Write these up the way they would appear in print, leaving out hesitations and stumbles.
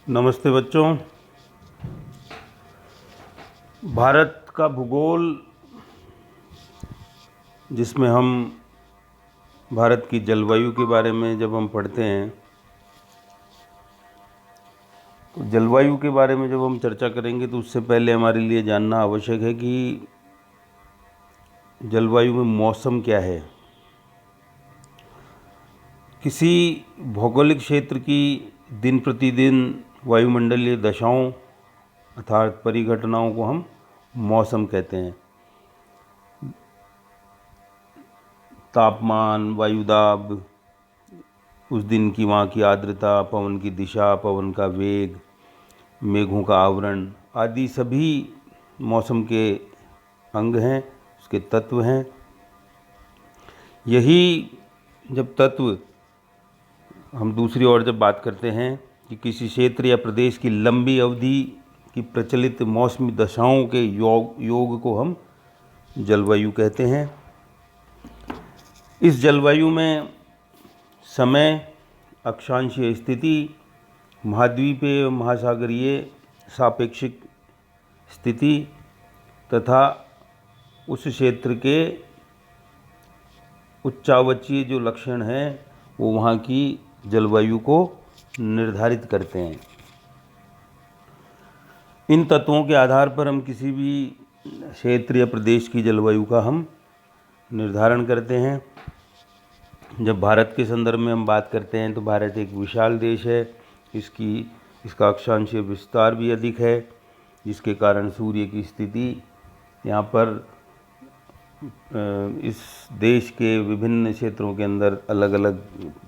नमस्ते बच्चों। भारत का भूगोल, जिसमें हम भारत की जलवायु के बारे में जब हम पढ़ते हैं तो जलवायु के बारे में जब हम चर्चा करेंगे तो उससे पहले हमारे लिए जानना आवश्यक है कि जलवायु में मौसम क्या है। किसी भौगोलिक क्षेत्र की दिन प्रतिदिन वायुमंडलीय दशाओं अर्थात परिघटनाओं को हम मौसम कहते हैं। तापमान, वायुदाब, उस दिन की वहाँ की आर्द्रता, पवन की दिशा, पवन का वेग, मेघों का आवरण आदि सभी मौसम के अंग हैं, उसके तत्व हैं। यही जब तत्व हम दूसरी ओर जब बात करते हैं कि किसी क्षेत्र या प्रदेश की लंबी अवधि की प्रचलित मौसमी दशाओं के योग को हम जलवायु कहते हैं। इस जलवायु में समय, अक्षांशीय स्थिति, महाद्वीपीय महासागरीय सापेक्षिक स्थिति तथा उस क्षेत्र के उच्चावचीय जो लक्षण हैं वो वहाँ की जलवायु को निर्धारित करते हैं। इन तत्वों के आधार पर हम किसी भी क्षेत्र या प्रदेश की जलवायु का हम निर्धारण करते हैं। जब भारत के संदर्भ में हम बात करते हैं तो भारत एक विशाल देश है। इसका अक्षांशीय विस्तार भी अधिक है, जिसके कारण सूर्य की स्थिति यहाँ पर इस देश के विभिन्न क्षेत्रों के अंदर अलग अलग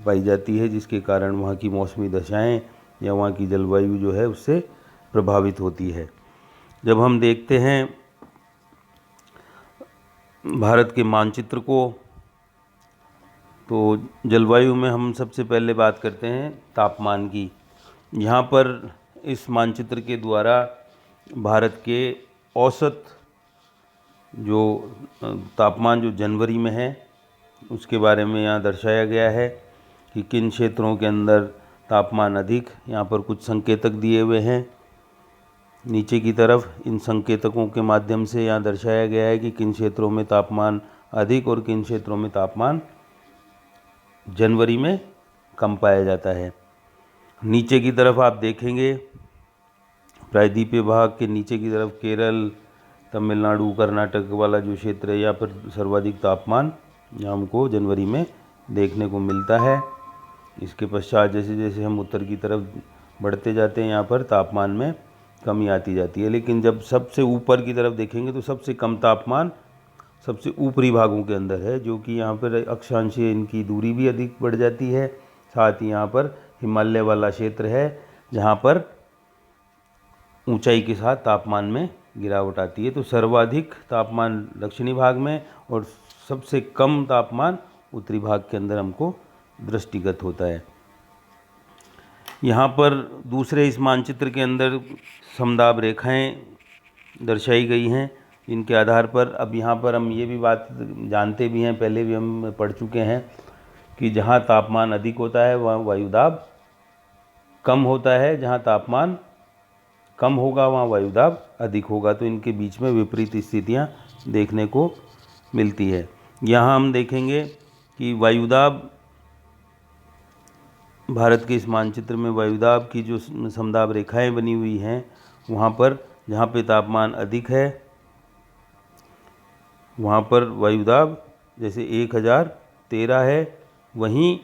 पाई जाती है, जिसके कारण वहाँ की मौसमी दशाएं या वहाँ की जलवायु जो है उससे प्रभावित होती है। जब हम देखते हैं भारत के मानचित्र को तो जलवायु में हम सबसे पहले बात करते हैं तापमान की। यहाँ पर इस मानचित्र के द्वारा भारत के औसत जो तापमान जो जनवरी में है उसके बारे में यहाँ दर्शाया गया है कि किन क्षेत्रों के अंदर तापमान अधिक। यहाँ पर कुछ संकेतक दिए हुए हैं नीचे की तरफ। इन संकेतकों के माध्यम से यहाँ दर्शाया गया है कि किन क्षेत्रों में तापमान अधिक और किन क्षेत्रों में तापमान जनवरी में कम पाया जाता है। नीचे की तरफ आप देखेंगे प्रायद्वीपीय भाग के नीचे की तरफ केरल, तमिलनाडु, कर्नाटक वाला जो क्षेत्र है यहाँ पर सर्वाधिक तापमान यहाँ हमको जनवरी में देखने को मिलता है। इसके पश्चात जैसे जैसे हम उत्तर की तरफ बढ़ते जाते हैं यहाँ पर तापमान में कमी आती जाती है। लेकिन जब सबसे ऊपर की तरफ देखेंगे तो सबसे कम तापमान सबसे ऊपरी भागों के अंदर है, जो कि यहाँ पर अक्षांशीय इनकी दूरी भी अधिक बढ़ जाती है। साथ ही यहाँ पर हिमालय वाला क्षेत्र है जहाँ पर ऊंचाई के साथ तापमान में गिरावट आती है। तो सर्वाधिक तापमान दक्षिणी भाग में और सबसे कम तापमान उत्तरी भाग के अंदर हमको दृष्टिगत होता है। यहाँ पर दूसरे इस मानचित्र के अंदर समदाब रेखाएं दर्शाई गई हैं। इनके आधार पर अब यहाँ पर हम ये भी बात जानते भी हैं, पहले भी हम पढ़ चुके हैं कि जहाँ तापमान अधिक होता है वहाँ वायुदाब कम होता है, जहाँ तापमान कम होगा वहाँ वायुदाब अधिक होगा। तो इनके बीच में विपरीत स्थितियाँ देखने को मिलती है। यहाँ हम देखेंगे कि वायुदाब भारत के इस मानचित्र में वायुदाब की जो समदाब रेखाएं बनी हुई हैं वहाँ पर जहाँ पे तापमान अधिक है वहाँ पर वायुदाब जैसे 1013 है, वहीं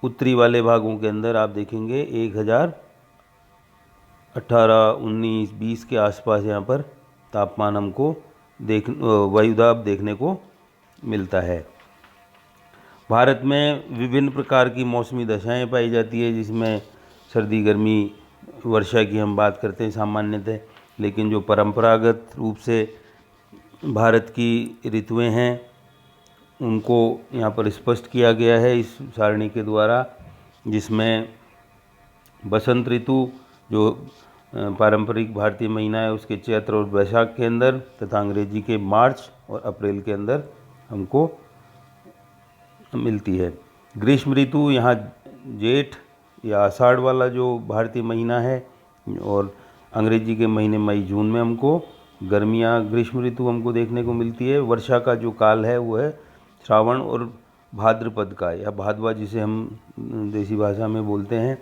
उत्तरी वाले भागों के अंदर आप देखेंगे 1018, 19, 20 के आसपास यहाँ पर तापमान हमको वायुदाब देखने को मिलता है। भारत में विभिन्न प्रकार की मौसमी दशाएं पाई जाती है, जिसमें सर्दी, गर्मी, वर्षा की हम बात करते हैं सामान्यतः। लेकिन जो परंपरागत रूप से भारत की ऋतुएं हैं उनको यहाँ पर स्पष्ट किया गया है इस सारणी के द्वारा, जिसमें बसंत ऋतु जो पारंपरिक भारतीय महीना है उसके चैत्र और वैशाख के अंदर तथा अंग्रेजी के मार्च और अप्रैल के अंदर हमको मिलती है। ग्रीष्म ऋतु यहाँ जेठ या आषाढ़ वाला जो भारतीय महीना है और अंग्रेजी के महीने मई जून में हमको गर्मियाँ ग्रीष्म ऋतु हमको देखने को मिलती है। वर्षा का जो काल है वो है श्रावण और भाद्रपद का, या भादवा जिसे हम देसी भाषा में बोलते हैं।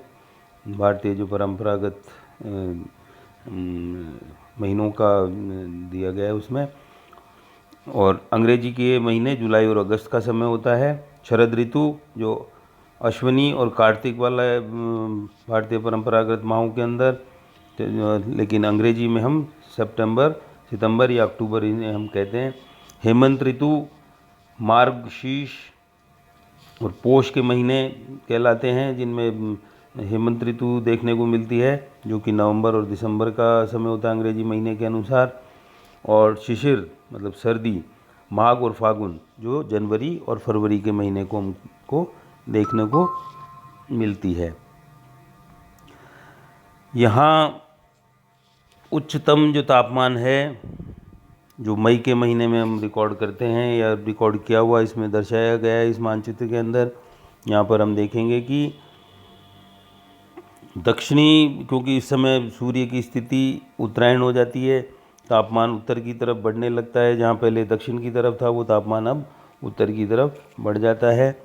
भारतीय जो परंपरागत महीनों का दिया गया है उसमें। और अंग्रेजी के महीने जुलाई और अगस्त का समय होता है। शरद ऋतु जो अश्विनी और कार्तिक वाला है भारतीय परंपरागत माहों के अंदर, लेकिन अंग्रेजी में हम सितंबर या अक्टूबर इन्हें हम कहते हैं। हेमंत ऋतु मार्गशीर्ष और पोष के महीने कहलाते हैं, जिनमें हेमंत ऋतु देखने को मिलती है, जो कि नवंबर और दिसंबर का समय होता है अंग्रेजी महीने के अनुसार। और शिशिर मतलब सर्दी माघ और फागुन, जो जनवरी और फरवरी के महीने को हमको देखने को मिलती है। यहाँ उच्चतम जो तापमान है जो मई के महीने में हम रिकॉर्ड करते हैं या रिकॉर्ड किया हुआ इसमें दर्शाया गया है इस मानचित्र के अंदर। यहाँ पर हम देखेंगे कि दक्षिणी, क्योंकि इस समय सूर्य की स्थिति उत्तरायण हो जाती है, तापमान उत्तर की तरफ बढ़ने लगता है। जहाँ पहले दक्षिण की तरफ था वो तापमान अब उत्तर की तरफ बढ़ जाता है।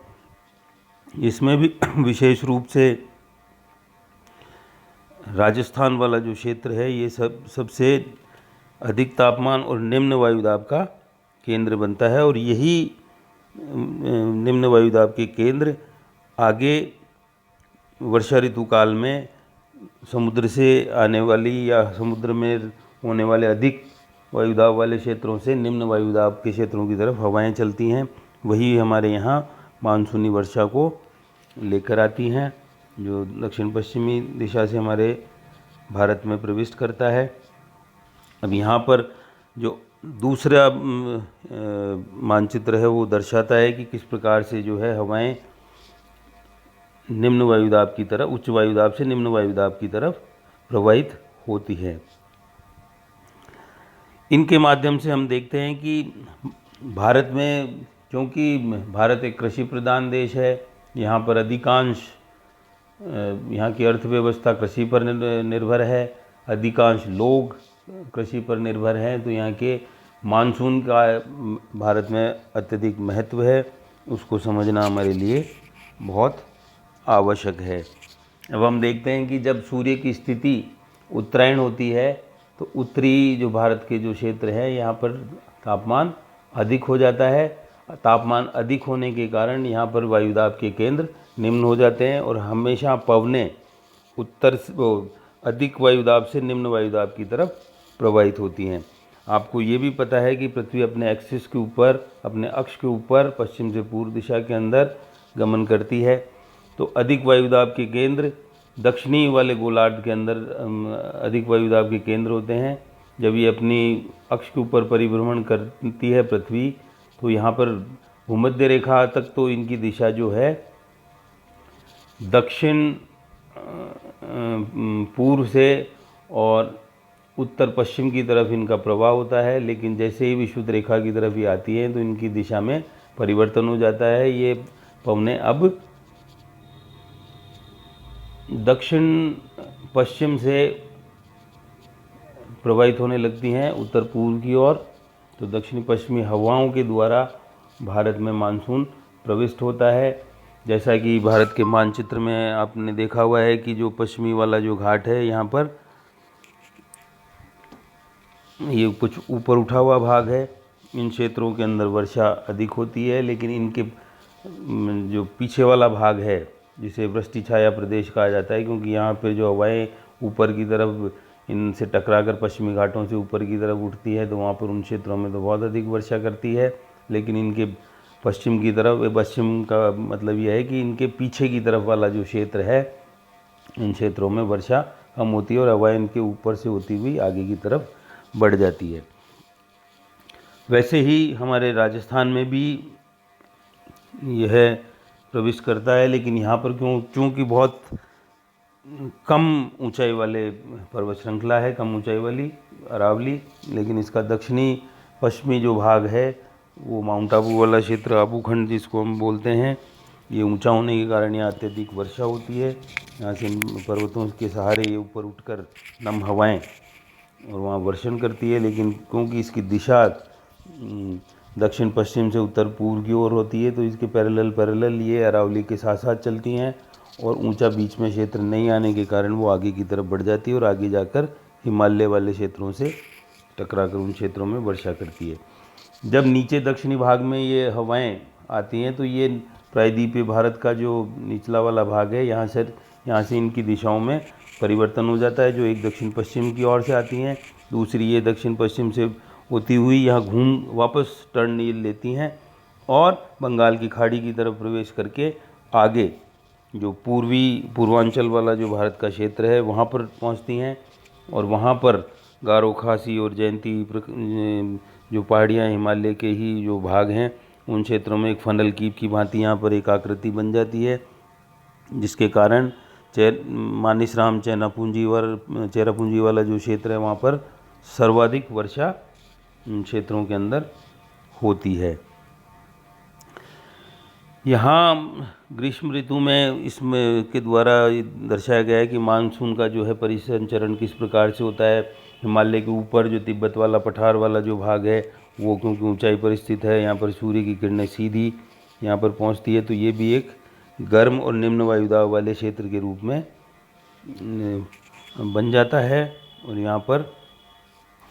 इसमें भी विशेष रूप से राजस्थान वाला जो क्षेत्र है ये सबसे अधिक तापमान और निम्न वायुदाब का केंद्र बनता है। और यही निम्न वायुदाब के केंद्र आगे वर्षा ऋतु काल में समुद्र से आने वाली या समुद्र में होने वाले अधिक वायुदाब वाले क्षेत्रों से निम्न वायुदाब के क्षेत्रों की तरफ हवाएं चलती हैं, वही हमारे यहाँ मानसूनी वर्षा को लेकर आती हैं, जो दक्षिण पश्चिमी दिशा से हमारे भारत में प्रविष्ट करता है। अब यहाँ पर जो दूसरा मानचित्र है वो दर्शाता है कि किस प्रकार से जो है हवाएं निम्न वायुदाब की तरफ, उच्च वायुदाब से निम्न वायुदाब की तरफ प्रवाहित होती है। इनके माध्यम से हम देखते हैं कि भारत में, क्योंकि भारत एक कृषि प्रधान देश है, यहाँ पर अधिकांश यहाँ की अर्थव्यवस्था कृषि पर निर्भर है, अधिकांश लोग कृषि पर निर्भर हैं, तो यहाँ के मानसून का भारत में अत्यधिक महत्व है, उसको समझना हमारे लिए बहुत आवश्यक है। अब हम देखते हैं कि जब सूर्य की स्थिति उत्तरायण होती है तो उत्तरी जो भारत के जो क्षेत्र है यहाँ पर तापमान अधिक हो जाता है। तापमान अधिक होने के कारण यहाँ पर वायुदाब के केंद्र निम्न हो जाते हैं और हमेशा पवनें उत्तर अधिक वायुदाब से निम्न वायुदाब की तरफ प्रवाहित होती हैं। आपको ये भी पता है कि पृथ्वी अपने एक्सिस के ऊपर, अपने अक्ष के ऊपर पश्चिम से पूर्व दिशा के अंदर गमन करती है, तो अधिक वायुदाब के केंद्र दक्षिणी वाले गोलार्ध के अंदर अधिक वायुदाब के केंद्र होते हैं। जब ये अपनी अक्ष के ऊपर परिभ्रमण करती है पृथ्वी, तो यहाँ पर भूमध्य रेखा तक तो इनकी दिशा जो है दक्षिण पूर्व से और उत्तर पश्चिम की तरफ इनका प्रवाह होता है, लेकिन जैसे ही विषुवत रेखा की तरफ ये आती है तो इनकी दिशा में परिवर्तन हो जाता है। ये पवनें अब दक्षिण पश्चिम से प्रवाहित होने लगती हैं उत्तर पूर्व की ओर, तो दक्षिणी पश्चिमी हवाओं के द्वारा भारत में मानसून प्रविष्ट होता है। जैसा कि भारत के मानचित्र में आपने देखा हुआ है कि जो पश्चिमी वाला जो घाट है यहाँ पर ये कुछ ऊपर उठा हुआ भाग है, इन क्षेत्रों के अंदर वर्षा अधिक होती है, लेकिन इनके जो पीछे वाला भाग है जिसे वृष्टि छाया प्रदेश कहा जाता है, क्योंकि यहाँ पे जो हवाएं ऊपर की तरफ इनसे टकराकर पश्चिमी घाटों से ऊपर की तरफ उठती है, तो वहाँ पर उन क्षेत्रों में तो बहुत अधिक वर्षा करती है। लेकिन इनके पश्चिम की तरफ, पश्चिम का मतलब यह है कि इनके पीछे की तरफ वाला जो क्षेत्र है, इन क्षेत्रों में वर्षा कम होती है और हवाएं इनके ऊपर से होती हुई आगे की तरफ बढ़ जाती है। वैसे ही हमारे राजस्थान में भी यह प्रविष्ट करता है, लेकिन यहाँ पर चूँकि बहुत कम ऊंचाई वाले पर्वत श्रृंखला है, कम ऊंचाई वाली अरावली, लेकिन इसका दक्षिणी पश्चिमी जो भाग है वो माउंट आबू वाला क्षेत्र, आबू खंड जिसको हम बोलते हैं, ये ऊंचा होने के कारण यहाँ अत्यधिक वर्षा होती है। यहाँ से पर्वतों के सहारे ये ऊपर उठकर नम हवाएं और वहाँ वर्षण करती है। लेकिन क्योंकि इसकी दिशा दक्षिण पश्चिम से उत्तर पूर्व की ओर होती है, तो इसके पैरेलल ये अरावली के साथ साथ चलती हैं और ऊंचा बीच में क्षेत्र नहीं आने के कारण वो आगे की तरफ बढ़ जाती है और आगे जाकर हिमालय वाले क्षेत्रों से टकराकर उन क्षेत्रों में वर्षा करती है। जब नीचे दक्षिणी भाग में ये हवाएं आती हैं तो ये प्रायद्वीपीय भारत का जो निचला वाला भाग है, यहाँ से इनकी दिशाओं में परिवर्तन हो जाता है। जो एक दक्षिण पश्चिम की ओर से आती हैं, दूसरी ये दक्षिण पश्चिम से होती हुई यहाँ घूम वापस टर्न लेती हैं और बंगाल की खाड़ी की तरफ प्रवेश करके आगे जो पूर्वांचल वाला जो भारत का क्षेत्र है वहाँ पर पहुँचती हैं। और वहाँ पर गारो, खासी और जयंती जो पहाड़ियाँ हिमालय के ही जो भाग हैं उन क्षेत्रों में एक फनल कीप की भांति यहाँ पर एक आकृति बन जाती है, जिसके कारण मानिसराम चेरापूंजी वाला जो क्षेत्र है वहाँ पर सर्वाधिक वर्षा क्षेत्रों के अंदर होती है। यहाँ ग्रीष्म ऋतु में इसमें के द्वारा दर्शाया गया है कि मानसून का जो है परिसंचरण किस प्रकार से होता है। हिमालय के ऊपर जो तिब्बत वाला पठार वाला जो भाग है वो क्योंकि ऊंचाई पर स्थित है, यहाँ पर सूर्य की किरणें सीधी यहाँ पर पहुँचती है, तो ये भी एक गर्म और निम्न वायुदाब वाले क्षेत्र के रूप में बन जाता है। और यहाँ पर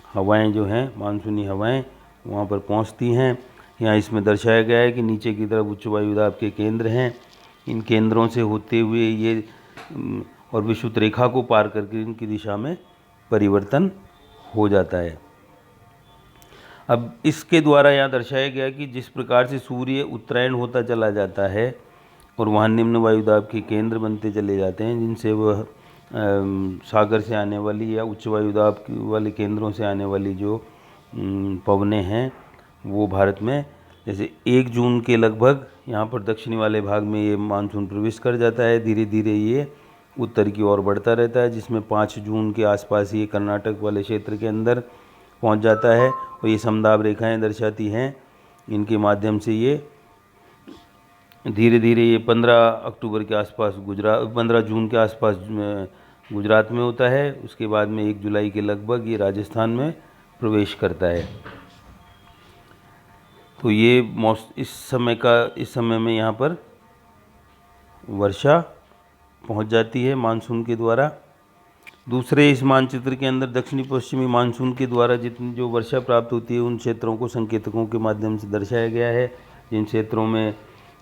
हवाएं जो हैं, मानसूनी हवाएं वहाँ पर पहुँचती हैं। यहाँ इसमें दर्शाया गया है कि नीचे की तरफ उच्च वायुदाब के केंद्र हैं। इन केंद्रों से होते हुए ये और विषुवत रेखा को पार करके इनकी दिशा में परिवर्तन हो जाता है। अब इसके द्वारा यहाँ दर्शाया गया कि जिस प्रकार से सूर्य उत्तरायण होता चला जाता है और वहाँ निम्न वायुदाब के केंद्र बनते चले जाते हैं, जिनसे वह सागर से आने वाली या उच्च वायुदाब वाले केंद्रों से आने वाली जो पवनें हैं वो भारत में जैसे 1 जून के लगभग यहाँ पर दक्षिणी वाले भाग में ये मानसून प्रवेश कर जाता है। धीरे धीरे ये उत्तर की ओर बढ़ता रहता है, जिसमें 5 जून के आसपास ये कर्नाटक वाले क्षेत्र के अंदर पहुँच जाता है और ये समदाब रेखाएं दर्शाती हैं। इनके माध्यम से ये धीरे धीरे ये 15 अक्टूबर के आसपास 15 जून के आसपास गुजरात में होता है। उसके बाद में 1 जुलाई के लगभग ये राजस्थान में प्रवेश करता है। तो ये इस समय में यहाँ पर वर्षा पहुँच जाती है मानसून के द्वारा। दूसरे इस मानचित्र के अंदर दक्षिणी पश्चिमी मानसून के द्वारा जितनी जो वर्षा प्राप्त होती है उन क्षेत्रों को संकेतकों के माध्यम से दर्शाया गया है। जिन क्षेत्रों में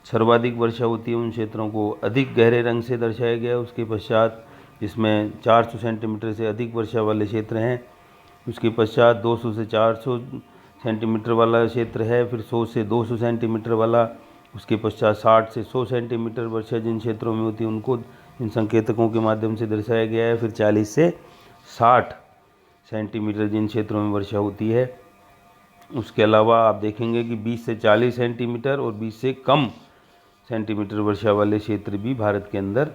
सर्वाधिक वर्षा होती है उन क्षेत्रों को अधिक गहरे रंग से दर्शाया गया है। उसके पश्चात इसमें 400 सेंटीमीटर से अधिक वर्षा वाले क्षेत्र हैं। उसके पश्चात 200 से 400 सेंटीमीटर वाला क्षेत्र है, फिर 100 से 200 सेंटीमीटर वाला। उसके पश्चात 60 से 100 सेंटीमीटर वर्षा जिन क्षेत्रों में होती है उनको इन संकेतकों के माध्यम से दर्शाया गया है। फिर 40 से 60 सेंटीमीटर जिन क्षेत्रों में वर्षा होती है। उसके अलावा आप देखेंगे कि 20 से 40 सेंटीमीटर और 20 से कम सेंटीमीटर वर्षा वाले क्षेत्र भी भारत के अंदर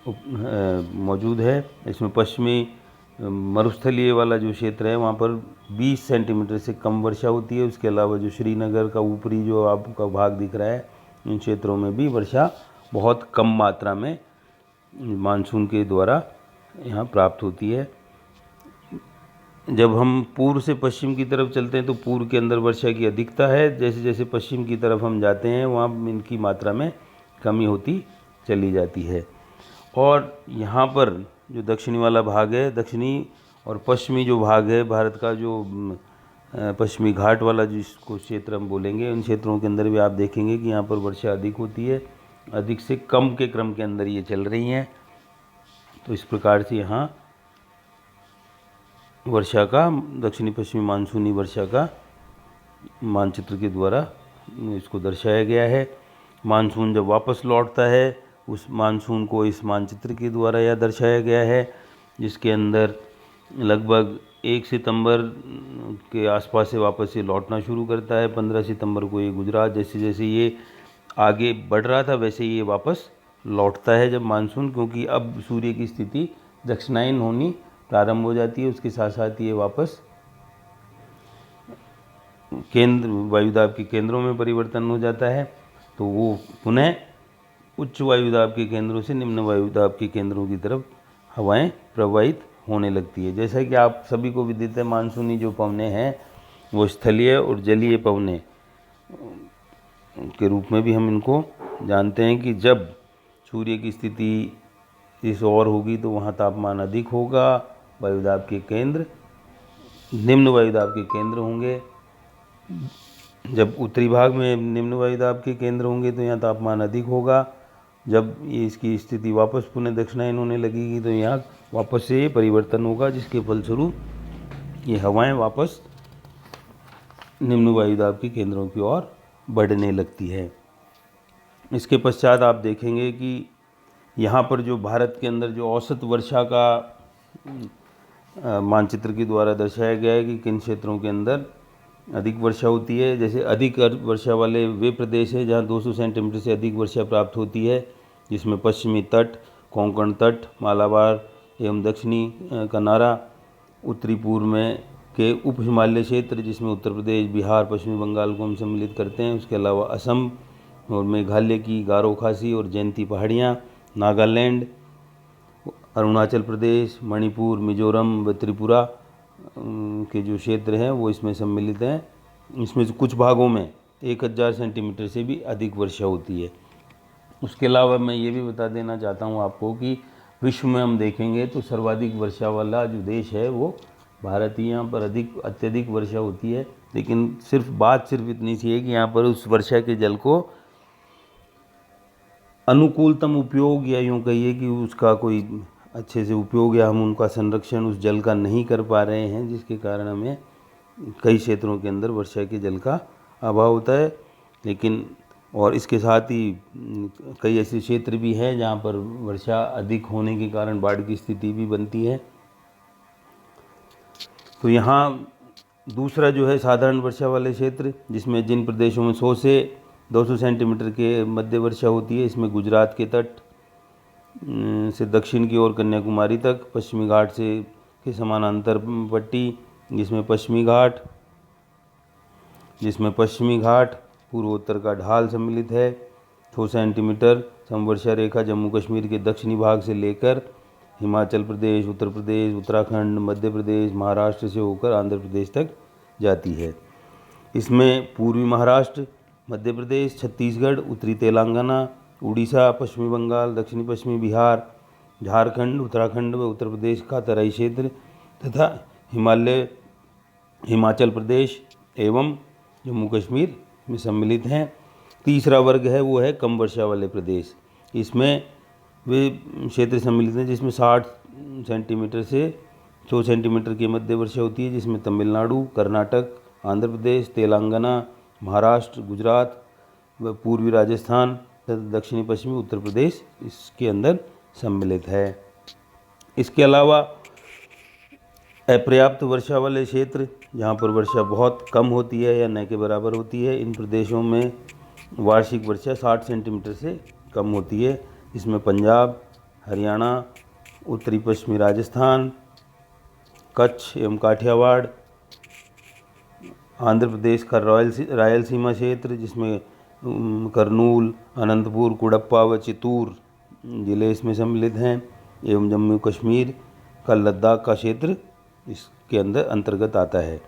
मौजूद है। इसमें पश्चिमी मरुस्थलीय वाला जो क्षेत्र है वहाँ पर 20 सेंटीमीटर से कम वर्षा होती है। उसके अलावा जो श्रीनगर का ऊपरी जो आपका भाग दिख रहा है इन क्षेत्रों में भी वर्षा बहुत कम मात्रा में मानसून के द्वारा यहाँ प्राप्त होती है। जब हम पूर्व से पश्चिम की तरफ चलते हैं तो पूर्व के अंदर वर्षा की अधिकता है। जैसे जैसे पश्चिम की तरफ हम जाते हैं वहाँ इनकी मात्रा में कमी होती चली जाती है। और यहाँ पर जो दक्षिणी वाला भाग है, दक्षिणी और पश्चिमी जो भाग है भारत का, जो पश्चिमी घाट वाला जिसको क्षेत्र हम बोलेंगे, उन क्षेत्रों के अंदर भी आप देखेंगे कि यहाँ पर वर्षा अधिक होती है। अधिक से कम के क्रम के अंदर ये चल रही हैं। तो इस प्रकार से यहाँ वर्षा का दक्षिणी पश्चिमी मानसूनी वर्षा का मानचित्र के द्वारा इसको दर्शाया गया है। मानसून जब वापस लौटता है उस मानसून को इस मानचित्र के द्वारा यह दर्शाया गया है, जिसके अंदर लगभग 1 सितंबर के आसपास से वापस ये लौटना शुरू करता है। 15 सितंबर को ये गुजरात, जैसे जैसे ये आगे बढ़ रहा था वैसे ये वापस लौटता है जब मानसून, क्योंकि अब सूर्य की स्थिति दक्षिणायन होनी प्रारंभ हो जाती है। उसके साथ साथ ये वापस वायुदाब के केंद्रों में परिवर्तन हो जाता है, तो वो पुनः उच्च वायुदाब के केंद्रों से निम्न वायुदाब के केंद्रों की तरफ हवाएं प्रवाहित होने लगती है। जैसा कि आप सभी को विदित है, मानसूनी जो पवनें हैं वो स्थलीय और जलीय पवनें के रूप में भी हम इनको जानते हैं कि जब सूर्य की स्थिति इस ओर होगी तो वहाँ तापमान अधिक होगा, वायुदाब के केंद्र निम्न वायुदाब के केंद्र होंगे। जब उत्तरी भाग में निम्न वायुदाब के केंद्र होंगे तो यहाँ तापमान अधिक होगा। जब ये इसकी स्थिति वापस पुनः दक्षिणायन होने लगेगी तो यहाँ वापस से ये परिवर्तन होगा, जिसके फलस्वरूप ये हवाएं वापस निम्न वायुदाब के केंद्रों की ओर बढ़ने लगती है। इसके पश्चात आप देखेंगे कि यहाँ पर जो भारत के अंदर जो औसत वर्षा का मानचित्र के द्वारा दर्शाया गया है कि किन क्षेत्रों के अंदर अधिक वर्षा होती है। जैसे अधिक वर्षा वाले वे प्रदेश हैं जहाँ 200 सेंटीमीटर से अधिक वर्षा प्राप्त होती है, जिसमें पश्चिमी तट, कोंकण तट, मालाबार एवं दक्षिणी कनारा, उत्तरी पूर्व में के उप हिमालय क्षेत्र जिसमें उत्तर प्रदेश, बिहार, पश्चिमी बंगाल को हम सम्मिलित करते हैं। उसके अलावा असम और मेघालय की गारो खासी और जयंती पहाड़ियाँ, नागालैंड, अरुणाचल प्रदेश, मणिपुर, मिजोरम व त्रिपुरा के जो क्षेत्र हैं वो इसमें सम्मिलित हैं। इसमें से कुछ भागों में 1000 सेंटीमीटर से भी अधिक वर्षा होती है। उसके अलावा मैं ये भी बता देना चाहता हूँ आपको कि विश्व में हम देखेंगे तो सर्वाधिक वर्षा वाला जो देश है वो भारत ही। यहाँ पर अत्यधिक वर्षा होती है, लेकिन बात सिर्फ इतनी सी है कि यहाँ पर उस वर्षा के जल को अनुकूलतम उपयोग या यूँ कहिए कि उसका कोई अच्छे से उपयोग या हम उनका संरक्षण उस जल का नहीं कर पा रहे हैं, जिसके कारण हमें कई क्षेत्रों के अंदर वर्षा के जल का अभाव होता है। लेकिन और इसके साथ ही कई ऐसे क्षेत्र भी हैं जहाँ पर वर्षा अधिक होने के कारण बाढ़ की स्थिति भी बनती है। तो यहाँ दूसरा जो है साधारण वर्षा वाले क्षेत्र, जिसमें जिन प्रदेशों में 100 से 200 सेंटीमीटर के मध्य वर्षा होती है, इसमें गुजरात के तट से दक्षिण की ओर कन्याकुमारी तक, पश्चिमी घाट से के समानांतर पट्टी जिसमें पश्चिमी घाट पूर्वोत्तर का ढाल सम्मिलित है, 100 सेंटीमीटर समवर्षा रेखा जम्मू कश्मीर के दक्षिणी भाग से लेकर हिमाचल प्रदेश, उत्तर प्रदेश, उत्तराखंड, मध्य प्रदेश, महाराष्ट्र से होकर आंध्र प्रदेश तक जाती है। इसमें पूर्वी महाराष्ट्र, मध्य प्रदेश, छत्तीसगढ़, उत्तरी तेलंगाना, उड़ीसा, पश्चिमी बंगाल, दक्षिणी पश्चिमी बिहार, झारखंड, उत्तराखंड व उत्तर प्रदेश का तराई क्षेत्र तथा हिमाचल प्रदेश एवं जम्मू कश्मीर में सम्मिलित हैं। तीसरा वर्ग है वो है कम वर्षा वाले प्रदेश। इसमें वे क्षेत्र सम्मिलित हैं जिसमें 60 सेंटीमीटर से 100 सेंटीमीटर की मध्य वर्षा होती है, जिसमें तमिलनाडु, कर्नाटक, आंध्र प्रदेश, तेलंगाना, महाराष्ट्र, गुजरात व पूर्वी राजस्थान तथा दक्षिणी पश्चिमी उत्तर प्रदेश इसके अंदर सम्मिलित है। इसके अलावा अपर्याप्त वर्षा वाले क्षेत्र जहाँ पर वर्षा बहुत कम होती है या न के बराबर होती है, इन प्रदेशों में वार्षिक वर्षा 60 सेंटीमीटर से कम होती है। इसमें पंजाब, हरियाणा, उत्तरी पश्चिमी राजस्थान, कच्छ एवं काठियावाड़, आंध्र प्रदेश का रायलसीमा क्षेत्र जिसमें करनूल, अनंतपुर, कुडप्पा व चित्तूर जिले इसमें सम्मिलित हैं, एवं जम्मू कश्मीर का लद्दाख का क्षेत्र इसके अंदर अंतर्गत आता है।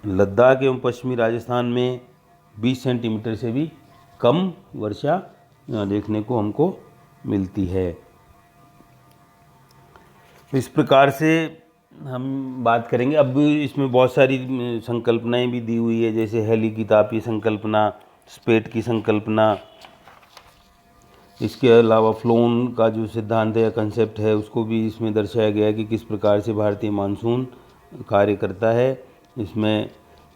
लद्दाख एवं पश्चिमी राजस्थान में 20 सेंटीमीटर से भी कम वर्षा देखने को हमको मिलती है। इस प्रकार से हम बात करेंगे। अब इसमें बहुत सारी संकल्पनाएं भी दी हुई है, जैसे हेली की तापीय संकल्पना, स्पेट की संकल्पना। इसके अलावा फ्लोन का जो सिद्धांत है या कंसेप्ट है उसको भी इसमें दर्शाया गया है कि किस प्रकार से भारतीय मानसून कार्य करता है। इसमें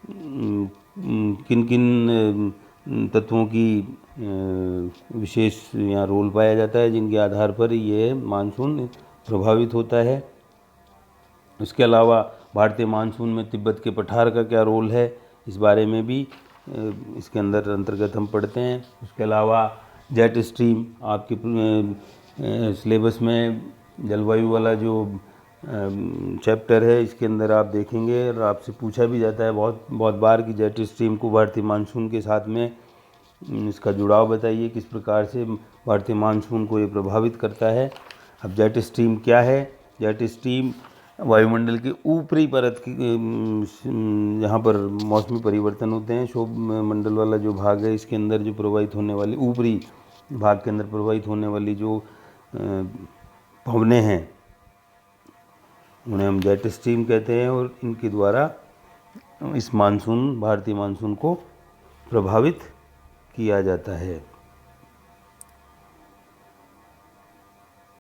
किन किन तत्वों की विशेष यहाँ रोल पाया जाता है जिनके आधार पर ये मानसून प्रभावित होता है। इसके अलावा भारतीय मानसून में तिब्बत के पठार का क्या रोल है, इस बारे में भी इसके अंदर अंतर्गत हम पढ़ते हैं। उसके अलावा जेट स्ट्रीम आपके सिलेबस में जलवायु वाला जो चैप्टर है इसके अंदर आप देखेंगे और आपसे पूछा भी जाता है बहुत बार कि जेट स्ट्रीम को भारतीय मानसून के साथ में इसका जुड़ाव बताइए, किस प्रकार से भारतीय मानसून को ये प्रभावित करता है। अब जेट स्ट्रीम क्या है? जेट स्ट्रीम वायुमंडल के ऊपरी परत की यहाँ पर मौसमी परिवर्तन होते हैं, क्षोभ मंडल वाला जो भाग है इसके अंदर जो प्रवाहित होने वाली, ऊपरी भाग के अंदर प्रवाहित होने वाली जो पवनें हैं उन्हें हम जेट स्ट्रीम कहते हैं, और इनके द्वारा इस मानसून, भारतीय मानसून को प्रभावित किया जाता है।